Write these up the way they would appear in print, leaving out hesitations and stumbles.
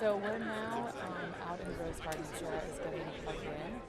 So we're now out in the Rose Garden. Sarah is getting plugged in.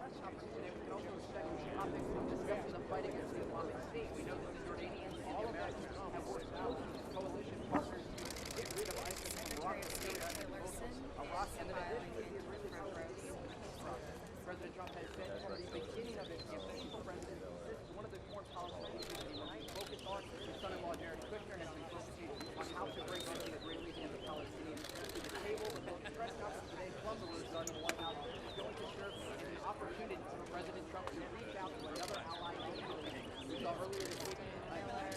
press conference today, we can also expect topics discussing the fight against the Islamic State. We know that the Jordanians and the Americans have worked out with coalition partners to get rid of ISIS from Iraq and Syria and Iraq, and that additionally the Israeli Palestinian peace process. President Trump has said from the beginning of his official presidency, this is one of the foreign policy issues that he focused on. His son-in-law Jared Kushner has been focusing on how to bring both the Israelis and the Palestinians to the table. The press conference today from the Rose in the White House is going to serve as an opportunity for President Trump to reach out to another ally in the Middle East. We saw earlier this week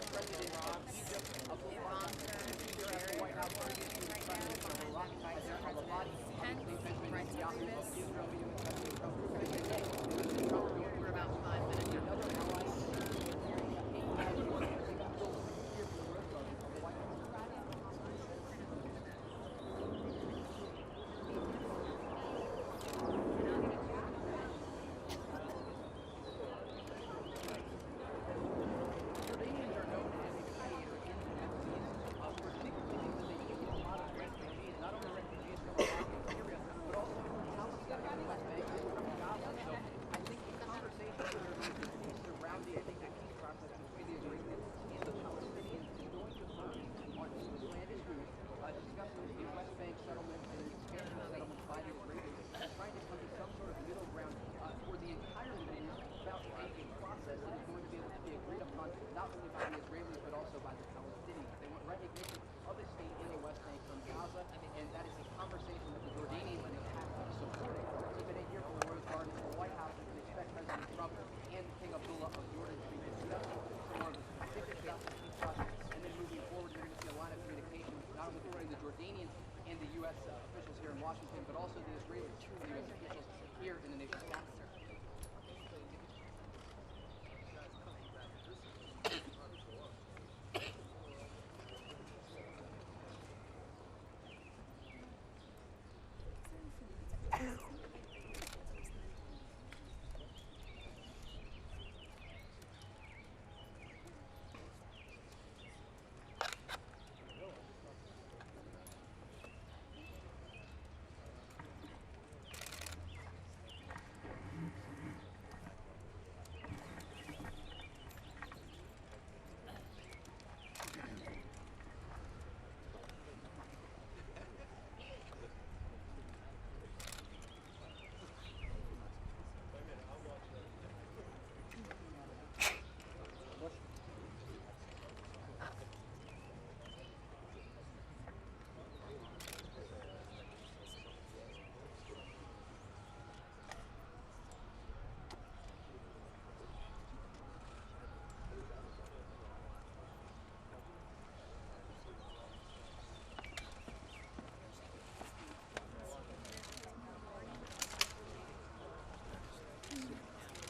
President of Egypt, Abdullah, here at the White House previously with Prime Minister of Iraq, Abdullah, obviously Benjamin Netanyahu of Israel, meeting with President Trump. President Trump going for about 5 minutes. Another ally in the Middle East. U.S. Officials here in Washington, but also the Israeli U.S. officials here in the nation's capital.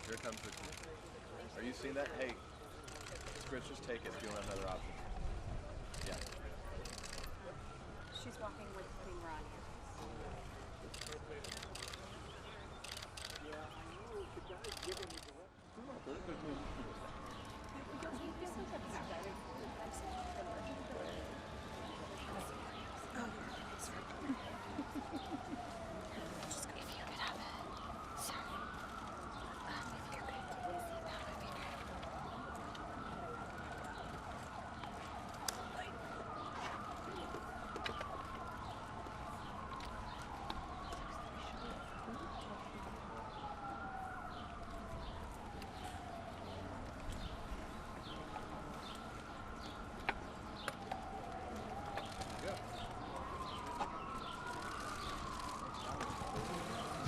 Here comes the. Are you seeing that? Hey, Chris, just take it if you don't have another option. Yeah. She's walking with Queen Rania.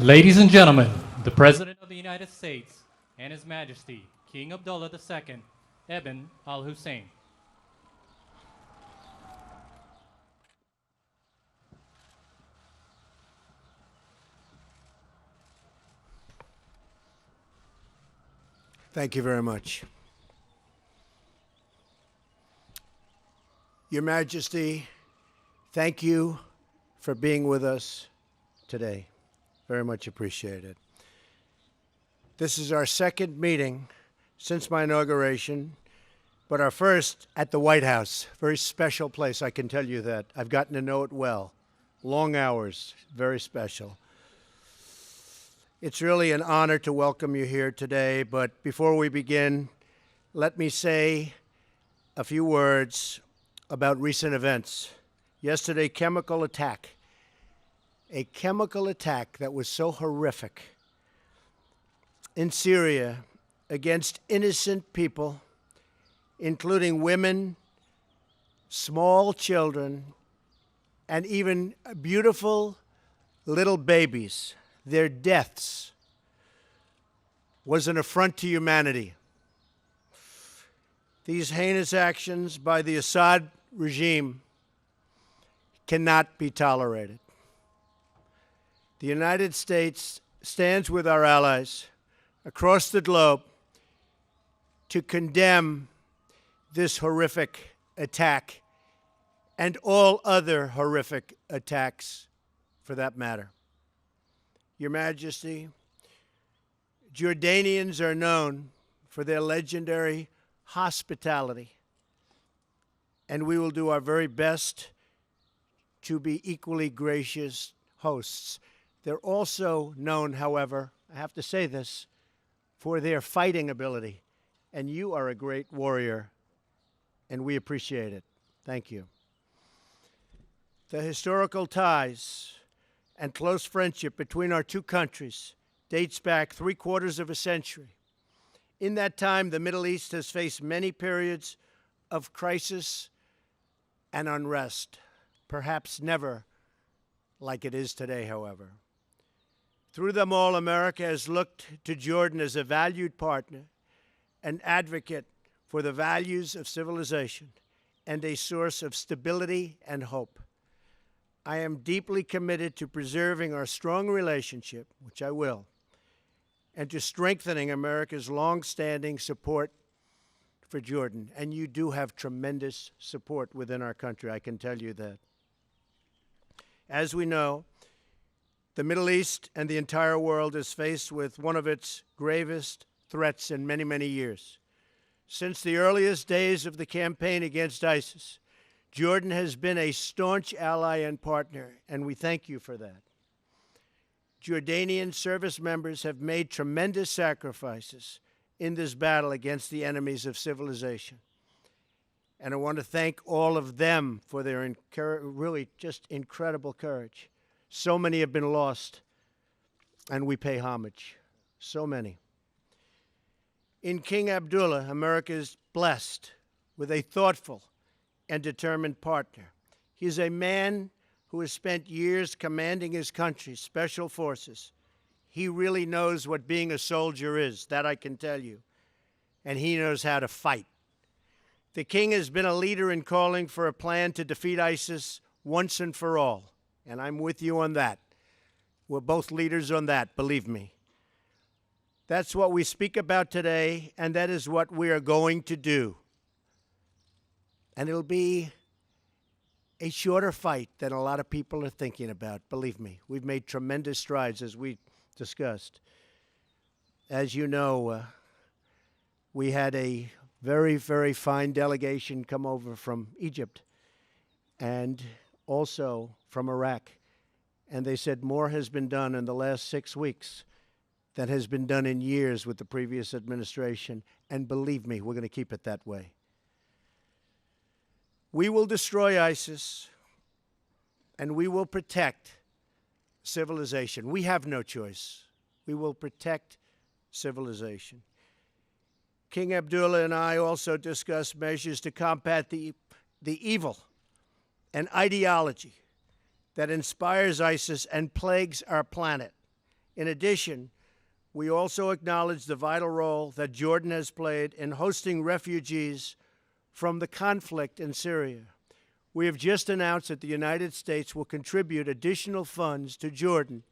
Ladies and gentlemen, the President of the United States and His Majesty, King Abdullah II, Ibn al-Hussein. Thank you very much. Your Majesty, thank you for being with us today. Very much appreciated. This is our second meeting since my inauguration, but our first at the White House. Very special place, I can tell you that. I've gotten to know it well. Long hours, very special. It's really an honor to welcome you here today, but before we begin, let me say a few words about recent events. Yesterday, a chemical attack that was so horrific in Syria against innocent people, including women, small children, and even beautiful little babies. Their deaths was an affront to humanity. These heinous actions by the Assad regime cannot be tolerated. The United States stands with our allies across the globe to condemn this horrific attack and all other horrific attacks for that matter. Your Majesty, Jordanians are known for their legendary hospitality, and we will do our very best to be equally gracious hosts. They're also known, however, I have to say this, for their fighting ability. And you are a great warrior, and we appreciate it. Thank you. The historical ties and close friendship between our two countries dates back 3/4 of a century. In that time, the Middle East has faced many periods of crisis and unrest, perhaps never like it is today, however. Through them all, America has looked to Jordan as a valued partner, an advocate for the values of civilization, and a source of stability and hope. I am deeply committed to preserving our strong relationship, which I will, and to strengthening America's long-standing support for Jordan. And you do have tremendous support within our country, I can tell you that. As we know, the Middle East and the entire world is faced with one of its gravest threats in many, many years. Since the earliest days of the campaign against ISIS, Jordan has been a staunch ally and partner, and we thank you for that. Jordanian service members have made tremendous sacrifices in this battle against the enemies of civilization. And I want to thank all of them for their really just incredible courage. So many have been lost, and we pay homage. So many. In King Abdullah, America is blessed with a thoughtful and determined partner. He is a man who has spent years commanding his country's special forces. He really knows what being a soldier is, that I can tell you. And he knows how to fight. The king has been a leader in calling for a plan to defeat ISIS once and for all. And I'm with you on that. We're both leaders on that, believe me. That's what we speak about today, and that is what we are going to do. And it'll be a shorter fight than a lot of people are thinking about, believe me. We've made tremendous strides, as we discussed. As you know, we had a very, very fine delegation come over from Egypt and also from Iraq. And they said more has been done in the last 6 weeks than has been done in years with the previous administration. And believe me, we're going to keep it that way. We will destroy ISIS, and we will protect civilization. We have no choice. We will protect civilization. King Abdullah and I also discussed measures to combat the evil and ideology that inspires ISIS and plagues our planet. In addition, we also acknowledge the vital role that Jordan has played in hosting refugees from the conflict in Syria. We have just announced that the United States will contribute additional funds to Jordan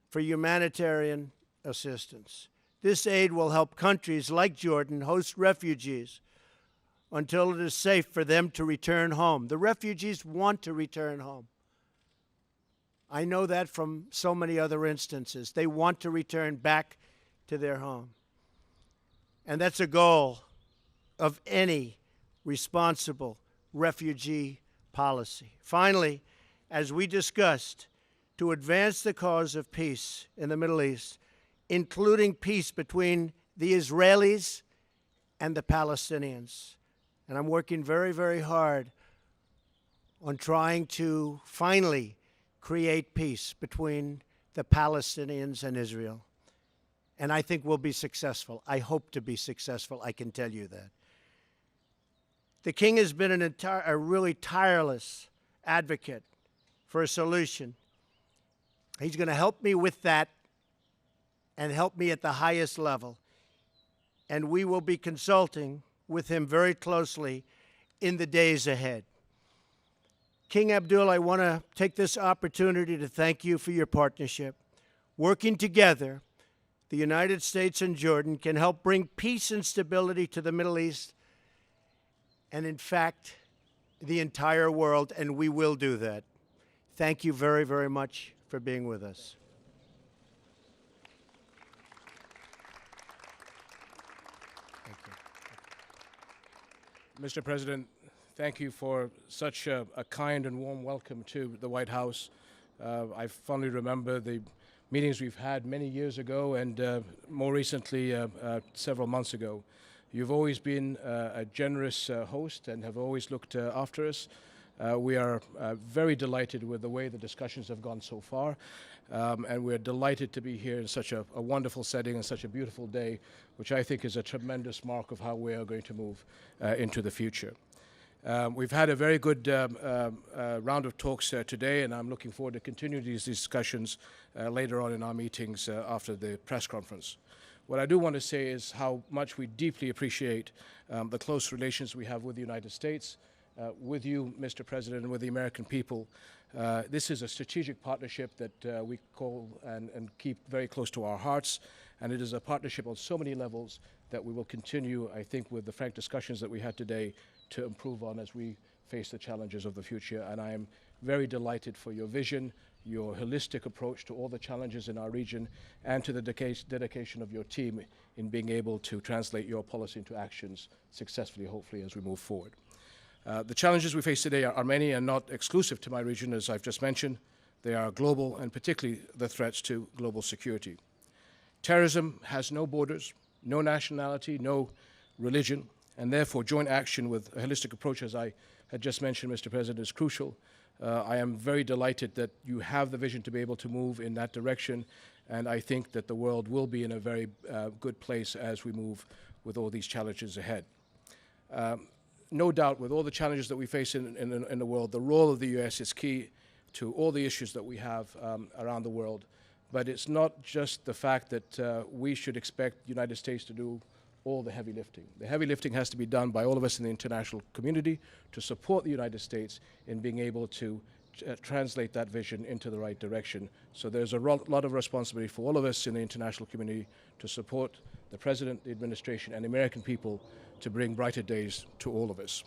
for humanitarian assistance. This aid will help countries like Jordan host refugees until it is safe for them to return home. The refugees want to return home. I know that from so many other instances. They want to return back to their home. And that's a goal of any responsible refugee policy. Finally, as we discussed, to advance the cause of peace in the Middle East, including peace between the Israelis and the Palestinians. And I'm working very, very hard on trying to finally create peace between the Palestinians and Israel. And I think we'll be successful. I hope to be successful, I can tell you that. The king has been a really tireless advocate for a solution. He's going to help me with that and help me at the highest level. And we will be consulting with him very closely in the days ahead. King Abdullah, I want to take this opportunity to thank you for your partnership. Working together, the United States and Jordan can help bring peace and stability to the Middle East and, in fact, the entire world, and we will do that. Thank you very, very much for being with us. Thank you. Mr. President, thank you for such a kind and warm welcome to the White House. I fondly remember the meetings we've had many years ago and more recently several months ago. You've always been a generous host and have always looked after us. We are very delighted with the way the discussions have gone so far, and we're delighted to be here in such a wonderful setting and such a beautiful day, which I think is a tremendous mark of how we are going to move into the future. We've had a very good round of talks today, and I'm looking forward to continuing these discussions later on in our meetings after the press conference. What I do want to say is how much we deeply appreciate the close relations we have with the United States, with you, Mr. President, and with the American people. This is a strategic partnership that we call and keep very close to our hearts, and it is a partnership on so many levels that we will continue, I think, with the frank discussions that we had today to improve on as we face the challenges of the future. And I am very delighted for your vision, your holistic approach to all the challenges in our region, and to the dedication of your team in being able to translate your policy into actions successfully, hopefully, as we move forward. The challenges we face today are many and not exclusive to my region, as I've just mentioned. They are global, and particularly the threats to global security. Terrorism has no borders, no nationality, no religion, and therefore joint action with a holistic approach, as I had just mentioned, Mr. President, is crucial. I am very delighted that you have the vision to be able to move in that direction, and I think that the world will be in a very good place as we move with all these challenges ahead. No doubt, with all the challenges that we face in the world, the role of the U.S. is key to all the issues that we have around the world. But it's not just the fact that we should expect the United States to do all the heavy lifting. The heavy lifting has to be done by all of us in the international community to support the United States in being able to translate that vision into the right direction. So there's a lot of responsibility for all of us in the international community to support the President, the administration, and the American people to bring brighter days to all of us.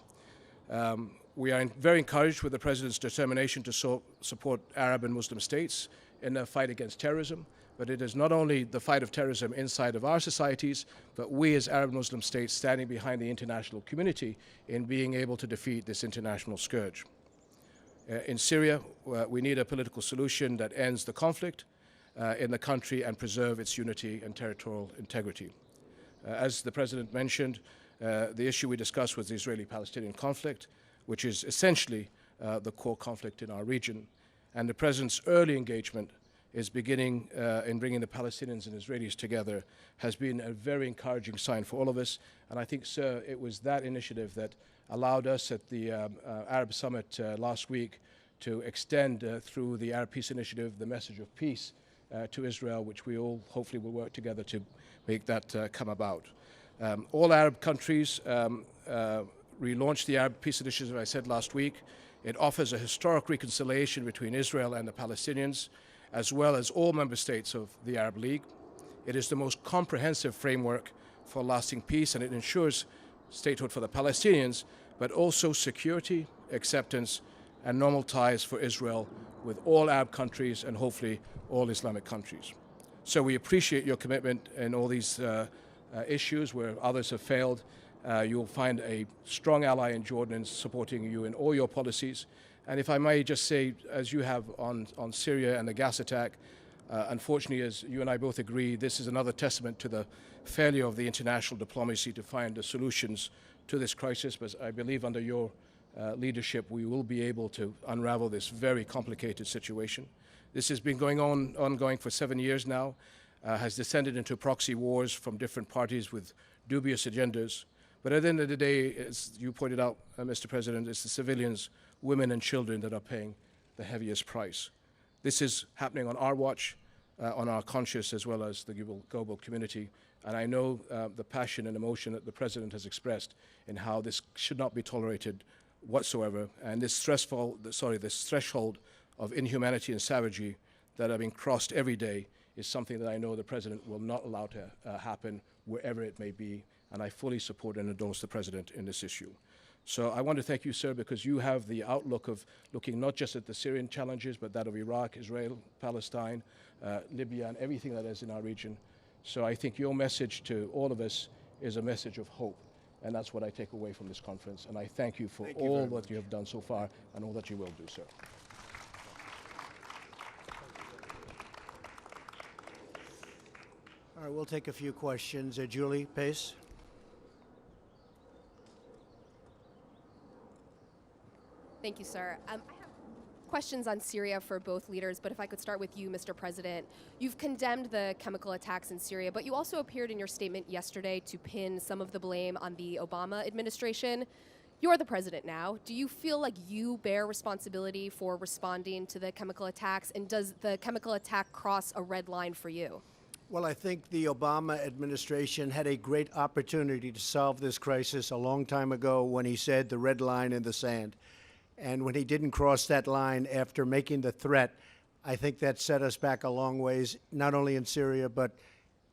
We are very encouraged with the President's determination to support Arab and Muslim states in their fight against terrorism. But it is not only the fight of terrorism inside of our societies, but we as Arab Muslim states standing behind the international community in being able to defeat this international scourge. In Syria, we need a political solution that ends the conflict in the country and preserve its unity and territorial integrity. As the President mentioned, the issue we discussed was the Israeli-Palestinian conflict, which is essentially the core conflict in our region. And the President's early engagement is beginning in bringing the Palestinians and Israelis together has been a very encouraging sign for all of us. And I think, sir, it was that initiative that allowed us at the Arab Summit last week to extend through the Arab Peace Initiative the message of peace to Israel, which we all hopefully will work together to make that come about. All Arab countries relaunched the Arab Peace Initiative, as I said last week. It offers a historic reconciliation between Israel and the Palestinians, as well as all member states of the Arab League. It is the most comprehensive framework for lasting peace, and it ensures statehood for the Palestinians, but also security, acceptance, and normal ties for Israel with all Arab countries and hopefully all Islamic countries. So we appreciate your commitment in all these issues where others have failed. You'll find a strong ally in Jordan in supporting you in all your policies. And if I may just say, as you have on Syria and the gas attack, unfortunately, as you and I both agree, this is another testament to the failure of the international diplomacy to find the solutions to this crisis. But I believe under your leadership, we will be able to unravel this very complicated situation. This has been ongoing for 7 years now, has descended into proxy wars from different parties with dubious agendas. But at the end of the day, as you pointed out, Mr. President, it's the civilians, women and children that are paying the heaviest price. This is happening on our watch, on our conscience, as well as the global community. And I know the passion and emotion that the President has expressed in how this should not be tolerated whatsoever. And this threshold of inhumanity and savagery that are being crossed every day is something that I know the President will not allow to happen wherever it may be. And I fully support and endorse the President in this issue. So I want to thank you, sir, because you have the outlook of looking not just at the Syrian challenges, but that of Iraq, Israel, Palestine, Libya, and everything that is in our region. So I think your message to all of us is a message of hope. And that's what I take away from this conference. And I thank you for all that you have done so far and all that you will do, sir. All right, we'll take a few questions. Julie Pace. Thank you, sir. I have questions on Syria for both leaders, but if I could start with you, Mr. President. You've condemned the chemical attacks in Syria, but you also appeared in your statement yesterday to pin some of the blame on the Obama administration. You're the president now. Do you feel like you bear responsibility for responding to the chemical attacks, and does the chemical attack cross a red line for you? Well, I think the Obama administration had a great opportunity to solve this crisis a long time ago when he said the red line in the sand. And when he didn't cross that line after making the threat, I think that set us back a long ways, not only in Syria, but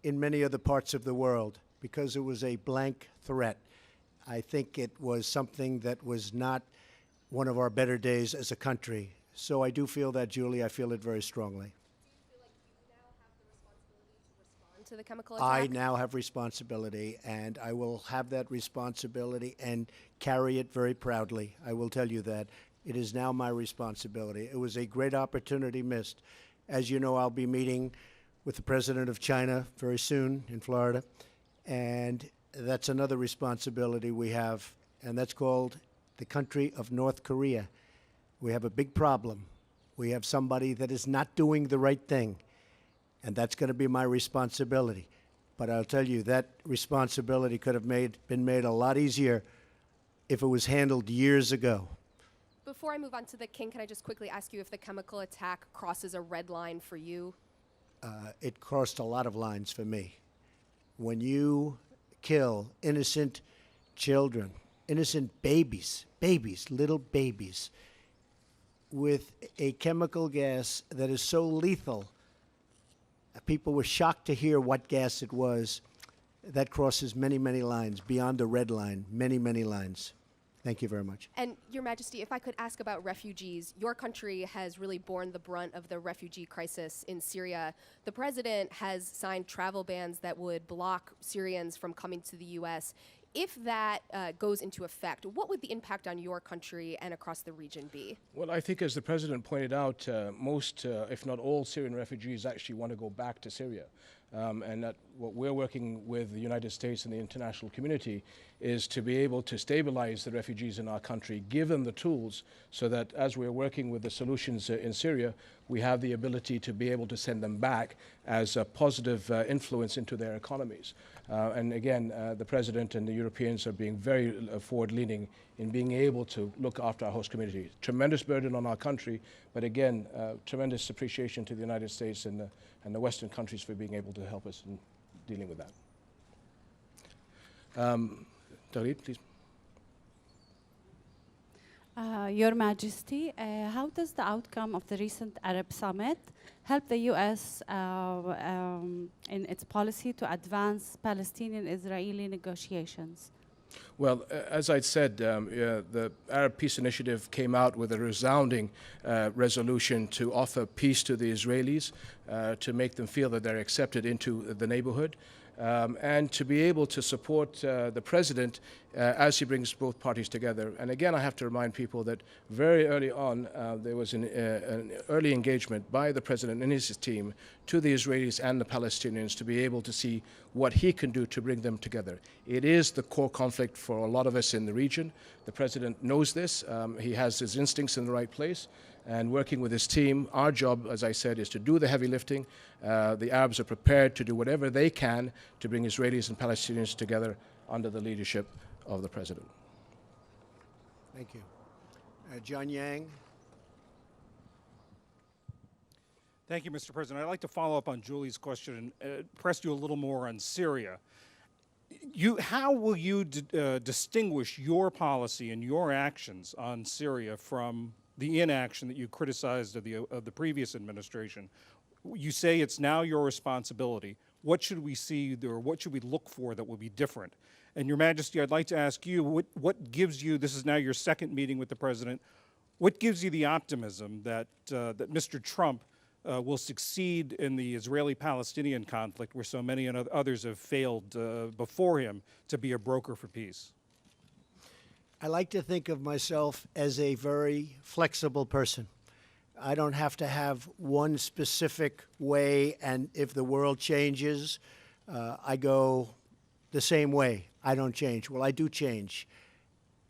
in many other parts of the world, because it was a blank threat. I think it was something that was not one of our better days as a country. So I do feel that, Julie. I feel it very strongly. To the chemical attack? I now have responsibility, and I will have that responsibility and carry it very proudly. I will tell you that. It is now my responsibility. It was a great opportunity missed. As you know, I'll be meeting with the president of China very soon in Florida, and that's another responsibility we have, and that's called the country of North Korea. We have a big problem. We have somebody that is not doing the right thing. And that's going to be my responsibility. But I'll tell you, that responsibility could have been made a lot easier if it was handled years ago. Before I move on to the king, can I just quickly ask you if the chemical attack crosses a red line for you? It crossed a lot of lines for me. When you kill innocent children, innocent babies, little babies, with a chemical gas that is so lethal, people were shocked to hear what gas it was. That crosses many, many lines, beyond the red line, many, many lines. Thank you very much. And Your Majesty, if I could ask about refugees, your country has really borne the brunt of the refugee crisis in Syria. The president has signed travel bans that would block Syrians from coming to the U.S. If that goes into effect, what would the impact on your country and across the region be? Well, I think as the president pointed out, most, if not all, Syrian refugees actually want to go back to Syria. And that what we're working with the United States and the international community is to be able to stabilize the refugees in our country, give them the tools so that as we're working with the solutions in Syria, we have the ability to be able to send them back as a positive influence into their economies. And again, the President and the Europeans are being very forward-leaning in being able to look after our host community. Tremendous burden on our country, but again, tremendous appreciation to the United States and the Western countries for being able to help us in dealing with that. Dalit, please. Your Majesty, how does the outcome of the recent Arab summit help the U.S. In its policy to advance Palestinian-Israeli negotiations? Well, as I said, the Arab Peace Initiative came out with a resounding resolution to offer peace to the Israelis, to make them feel that they're accepted into the neighborhood, and to be able to support the president as he brings both parties together. And again, I have to remind people that very early on, there was an early engagement by the president and his team to the Israelis and the Palestinians to be able to see what he can do to bring them together. It is the core conflict for a lot of us in the region. The president knows this. He has his instincts in the right place. And working with his team, our job, as I said, is to do the heavy lifting. The Arabs are prepared to do whatever they can to bring Israelis and Palestinians together under the leadership of the president. Thank you. John Yang. Thank you, Mr. President. I'd like to follow up on Julie's question and press you a little more on Syria. How will you distinguish your policy and your actions on Syria from the inaction that you criticized of the previous administration? You say it's now your responsibility. What should we see or what should we look for that will be different? And Your Majesty, I'd like to ask you, what gives you, this is now your second meeting with the President, what gives you the optimism that Mr. Trump will succeed in the Israeli-Palestinian conflict where so many others have failed before him to be a broker for peace? I like to think of myself as a very flexible person. I don't have to have one specific way, and if the world changes, I go the same way. I don't change. Well, I do change,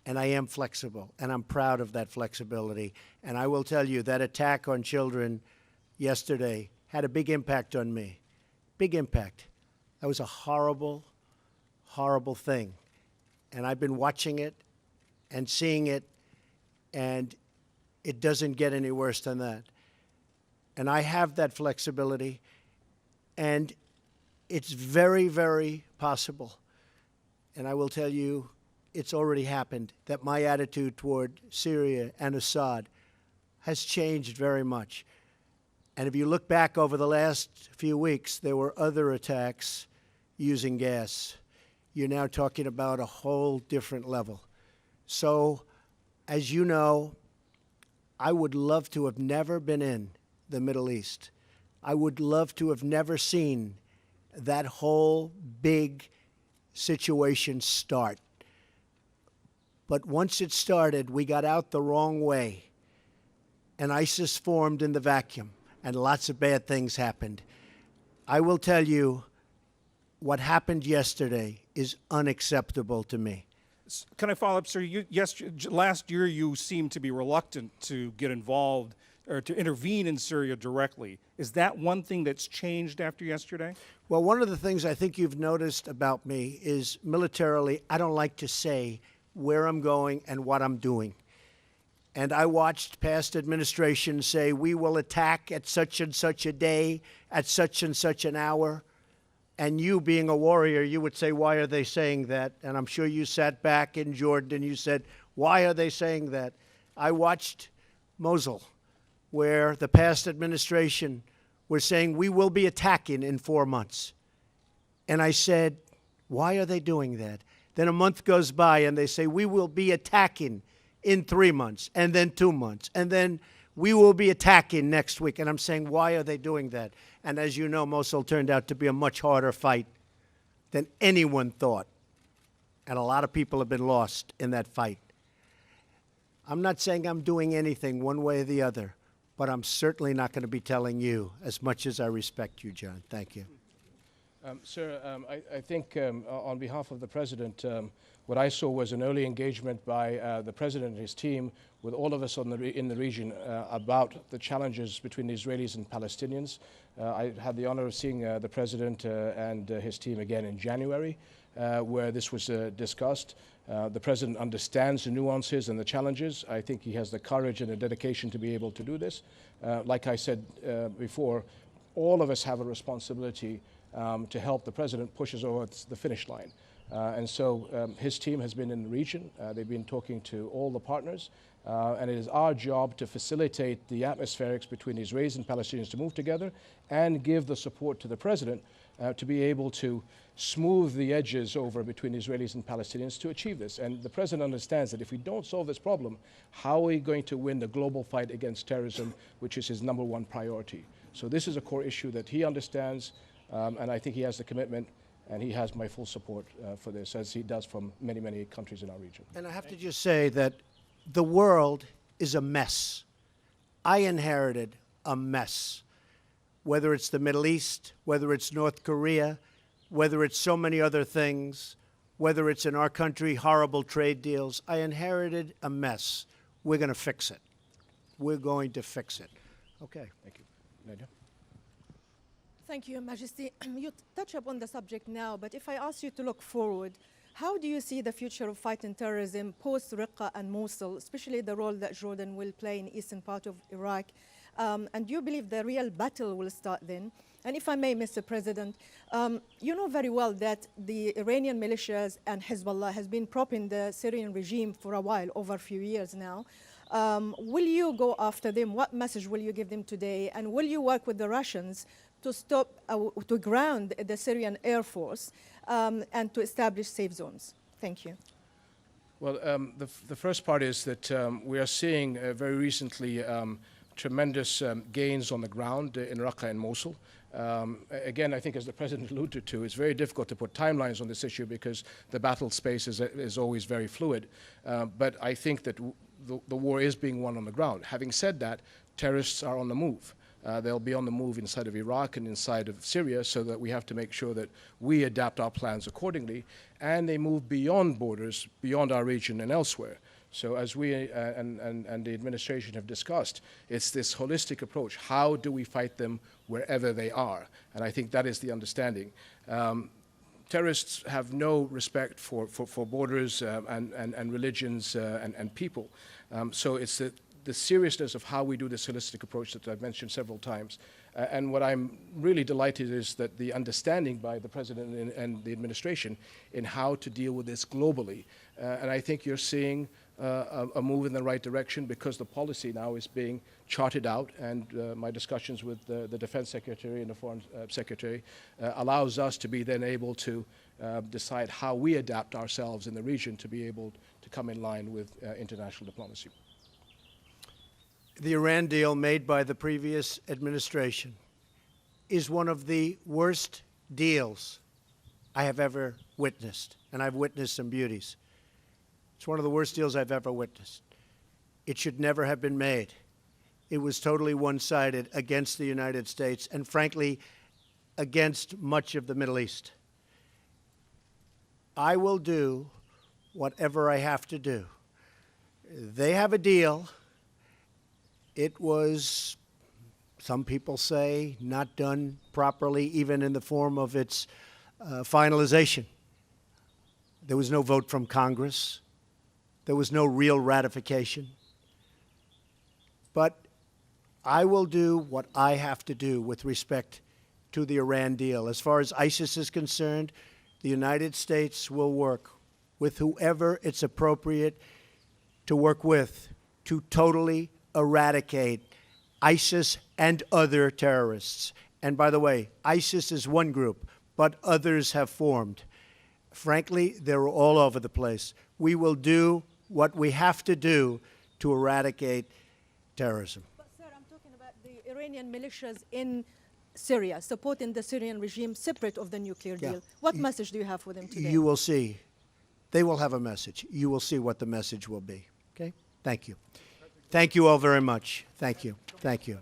and I am flexible, and I'm proud of that flexibility. And I will tell you that attack on children yesterday had a big impact on me. Big impact. That was a horrible, horrible thing. And I've been watching it and seeing it, and it doesn't get any worse than that. And I have that flexibility, and It's very, very possible, and I will tell you, it's already happened, that my attitude toward Syria and Assad has changed very much. And if you look back over the last few weeks, there were other attacks using gas. You're now talking about a whole different level. So, as you know, I would love to have never been in the Middle East. I would love to have never seen that whole big situation start. But once it started, we got out the wrong way, and ISIS formed in the vacuum, and lots of bad things happened. I will tell you, what happened yesterday is unacceptable to me. Can I follow up, sir? Last year you seemed to be reluctant to get involved or to intervene in Syria directly. Is that one thing that's changed after yesterday? Well, one of the things I think you've noticed about me is militarily, I don't like to say where I'm going and what I'm doing. And I watched past administrations say, we will attack at such and such a day, at such and such an hour. And you, being a warrior, you would say, why are they saying that? And I'm sure you sat back in Jordan and you said, why are they saying that? I watched Mosul, where the past administration was saying, we will be attacking in 4 months. And I said, why are they doing that? Then a month goes by and they say, we will be attacking in 3 months, and then 2 months, and then we will be attacking next week. And I'm saying, why are they doing that? And as you know, Mosul turned out to be a much harder fight than anyone thought. And a lot of people have been lost in that fight. I'm not saying I'm doing anything one way or the other, but I'm certainly not going to be telling you, as much as I respect you, John. Thank you. Sir, I think on behalf of the President, what I saw was an early engagement by the President and his team with all of us in the region about the challenges between the Israelis and Palestinians. I had the honor of seeing the President and his team again in January, where this was discussed. The President understands the nuances and the challenges. I think he has the courage and the dedication to be able to do this. Like I said before, all of us have a responsibility to help the President push us over the finish line. And so his team has been in the region. They've been talking to all the partners. And it is our job to facilitate the atmospherics between Israelis and Palestinians to move together and give the support to the President to be able to smooth the edges over between Israelis and Palestinians to achieve this. And the President understands that if we don't solve this problem, how are we going to win the global fight against terrorism, which is his #1 priority? So this is a core issue that he understands, and I think he has the commitment, and he has my full support for this, as he does from many, many countries in our region. And I have to just say that the world is a mess. I inherited a mess, whether it's the Middle East, whether it's North Korea, whether it's so many other things, whether it's in our country, horrible trade deals. I inherited a mess. We're going to fix it. We're going to fix it. Okay. Thank you. Nadia? Thank you, Your Majesty. You touch upon the subject now, but if I ask you to look forward, how do you see the future of fighting terrorism post-Raqqa and Mosul, especially the role that Jordan will play in the eastern part of Iraq? And do you believe the real battle will start then? And if I may, Mr. President, you know very well that the Iranian militias and Hezbollah has been propping the Syrian regime for a while, over a few years now. Will you go after them? What message will you give them today? And will you work with the Russians to stop, to ground the Syrian Air Force and to establish safe zones? Thank you. Well, the first part is that we are seeing very recently tremendous gains on the ground in Raqqa and Mosul. Again, I think as the President alluded to, it's very difficult to put timelines on this issue because the battle space is always very fluid. But I think that the war is being won on the ground. Having said that, terrorists are on the move. They'll be on the move inside of Iraq and inside of Syria, so that we have to make sure that we adapt our plans accordingly, and they move beyond borders, beyond our region and elsewhere. So as we and the administration have discussed, it's this holistic approach. How do we fight them wherever they are? And I think that is the understanding. Terrorists have no respect for borders and religions and people. So it's the seriousness of how we do this holistic approach that I've mentioned several times. And what I'm really delighted is that the understanding by the President and the administration in how to deal with this globally. And I think you're seeing a move in the right direction because the policy now is being charted out, and my discussions with the Defense Secretary and the Foreign Secretary allows us to be then able to decide how we adapt ourselves in the region to be able to come in line with international diplomacy. The Iran deal made by the previous administration is one of the worst deals I have ever witnessed, and I've witnessed some beauties. It's one of the worst deals I've ever witnessed. It should never have been made. It was totally one-sided against the United States and, frankly, against much of the Middle East. I will do whatever I have to do. They have a deal. It was, some people say, not done properly, even in the form of its finalization. There was no vote from Congress. There was no real ratification. But I will do what I have to do with respect to the Iran deal. As far as ISIS is concerned, the United States will work with whoever it's appropriate to work with to totally eradicate ISIS and other terrorists. And by the way, ISIS is one group, but others have formed. Frankly, they're all over the place. We will do what we have to do to eradicate terrorism. But, sir, I'm talking about the Iranian militias in Syria, supporting the Syrian regime separate of the nuclear deal. What message do you have for them today? You will see. They will have a message. You will see what the message will be. Okay? Thank you. Thank you all very much. Thank you. Thank you.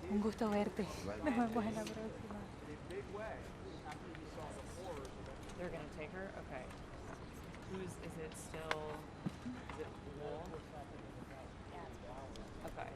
Un gusto verte. Nos vemos en la próxima. They're going to take her? Okay. Is it still, is it Wool? Okay.